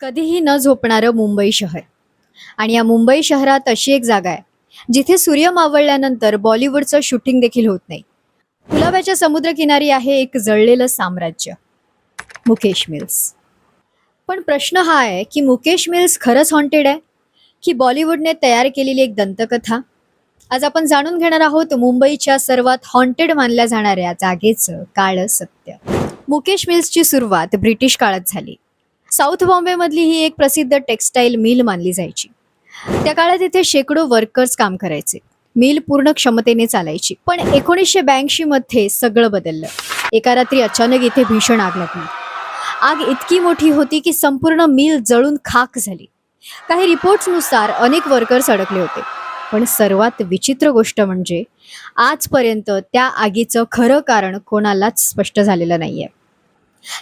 कधीही न झोपणारं मुंबई शहर. आणि या मुंबई शहरात अशी एक जागा आहे जिथे सूर्य मावळल्यानंतर बॉलिवूडचं शूटिंग देखील होत नाही. कुलाब्याच्या समुद्रकिनारी आहे एक जळलेलं साम्राज्य, मुकेश मिल्स. पण प्रश्न हा आहे की मुकेश मिल्स खरंच हॉन्टेड आहे की बॉलिवूडने तयार केलेली एक दंतकथा? आज आपण जाणून घेणार आहोत मुंबईच्या सर्वात हॉन्टेड मानल्या जाणाऱ्या जागेचं काळं सत्य. मुकेश मिल्सची सुरुवात ब्रिटिश काळात झाली. साऊथ बॉम्बेमधली ही एक प्रसिद्ध टेक्सटाईल मिल मानली जायची. त्या काळात इथे शेकडो वर्कर्स काम करायचे. मिल पूर्ण क्षमतेने चालायची. पण 1982 मध्ये सगळं बदललं. एका रात्री अचानक इथे भीषण आग लागली. आग इतकी मोठी होती की संपूर्ण मिल जळून खाक झाली. काही रिपोर्ट्सनुसार अनेक वर्कर्स अडकले होते. पण सर्वात विचित्र गोष्ट म्हणजे आजपर्यंत त्या आगीचं खरं कारण कोणालाच स्पष्ट झालेलं नाहीये.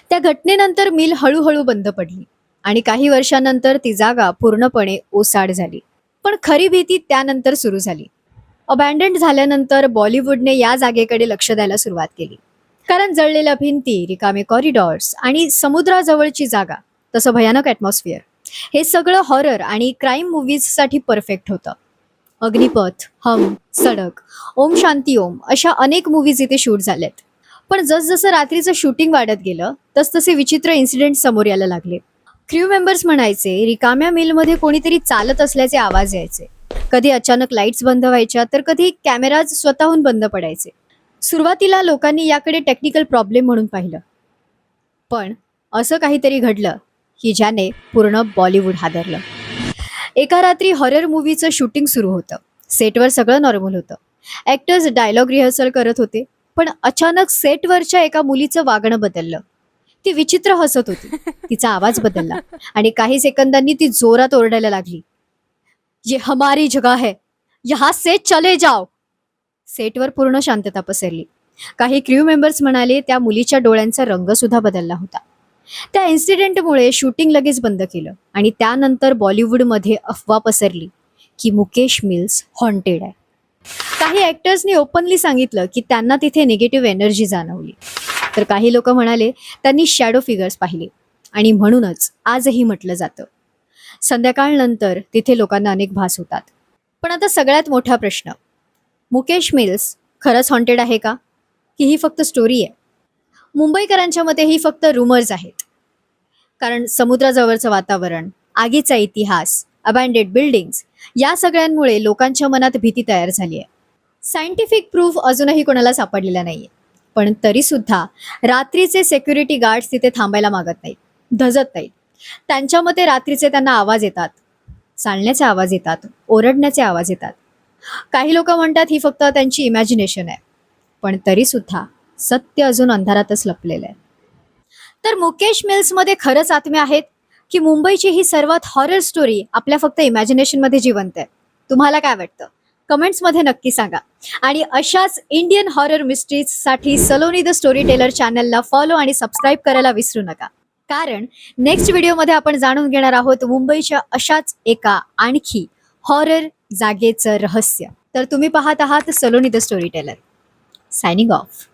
त्या घटनेनंतर मिल हळूहळू बंद पडली आणि काही वर्षांनंतर ती जागा पूर्णपणे ओसाड झाली. पण खरी भीती त्यानंतर सुरू झाली. अबॅन्डन्ड झाल्यानंतर बॉलिवूडने या जागेकडे लक्ष द्यायला सुरुवात केली. कारण जळलेल्या भिंती, रिकामे कॉरिडॉर्स आणि समुद्राजवळची जागा, तसं भयानक ॲटमॉस्फिअर, हे सगळं हॉरर आणि क्राईम मूव्हीजसाठी परफेक्ट होतं. अग्निपथ, हम, सडक, ओम शांती ओम अशा अनेक मूव्हीज इथे शूट झाल्यात. पण जसजसं रात्रीचं शूटिंग वाढत गेलं तसतसे विचित्र इन्सिडेंट समोर यायला लागले. क्रू मेंबर्स म्हणायचे रिकाम्या मिलमध्ये कोणीतरी चालत असल्याचे आवाज यायचे. कधी अचानक लाईट्स बंद व्हायच्या तर कधी कॅमेराज स्वतःहून बंद पडायचे. सुरुवातीला लोकांनी याकडे टेक्निकल प्रॉब्लेम म्हणून पाहिलं. पण असं काहीतरी घडलं की ज्याने पूर्ण बॉलिवूड हादरलं. एका रात्री हॉरर मूव्हीचं शूटिंग सुरू होतं. सेटवर सगळं नॉर्मल होतं. ॲक्टर्स डायलॉग रिहर्सल करत होते. पण अचानक सेटवरच्या एका मुलीचं वागणं बदललं. ती विचित्र हसत होती. तिचा आवाज बदलला आणि काही सेकंदांनी ती जोरात ओरडायला लागली, ये हमारी जगह है, यहाँ से चले जाओ. सेटवर पूर्ण शांतता पसरली. काही क्रू मेंबर्स म्हणाले त्या मुलीच्या डोळ्यांचा रंग सुद्धा बदलला होता. त्या इन्सिडेंटमुळे शूटिंग लगेच बंद केलं आणि त्यानंतर बॉलिवूडमध्ये अफवा पसरली की मुकेश मिल्स हॉन्टेड आहे. काही ॲक्टर्सनी ओपनली सांगितलं की त्यांना तिथे निगेटिव्ह एनर्जी जाणवली. तर काही लोक म्हणाले त्यांनी शॅडो फिगर्स पाहिले. आणि म्हणूनच आजही म्हटलं जातं संध्याकाळनंतर तिथे लोकांना अनेक भास होतात. पण आता सगळ्यात मोठा प्रश्न, मुकेश मिल्स खरंच हॉन्टेड आहे का की ही फक्त स्टोरी आहे? मुंबईकरांच्या मते ही फक्त रुमर्स आहेत. कारण समुद्राजवळचं वातावरण, आगीचा इतिहास, अबॅन्डेड बिल्डिंग्स, या सगळ्यांमुळे लोकांच्या मनात भीती तयार झाली आहे. सायंटिफिक प्रूफ अजूनही कोणाला सापडलेला नाहीये. पण तरीसुद्धा रात्रीचे सेक्युरिटी गार्ड्स तिथे थांबायला मागत नाहीत, धजत नाहीत. त्यांच्या मते रात्रीचे त्यांना आवाज येतात, चालण्याचे आवाज येतात, ओरडण्याचे आवाज येतात. काही लोक म्हणतात ही फक्त त्यांची इमॅजिनेशन आहे. पण तरीसुद्धा सत्य अजून अंधारातच लपलेलं आहे. तर मुकेश मिल्समध्ये खरंच आत्मे आहेत की मुंबईची ही सर्वात हॉरर स्टोरी आपल्या फक्त इमॅजिनेशनमध्ये जिवंत आहे? तुम्हाला काय वाटतं? कमेंट्समध्ये नक्की सांगा. आणि अशाच इंडियन हॉरर मिस्ट्रीजसाठी सलोनी द स्टोरी टेलर चॅनलला फॉलो आणि सबस्क्राईब करायला विसरू नका. कारण नेक्स्ट व्हिडिओमध्ये आपण जाणून घेणार आहोत मुंबईच्या अशाच एका आणखी हॉरर जागेचं रहस्य. तर तुम्ही पाहत आहात Saloni the story teller. Signing of.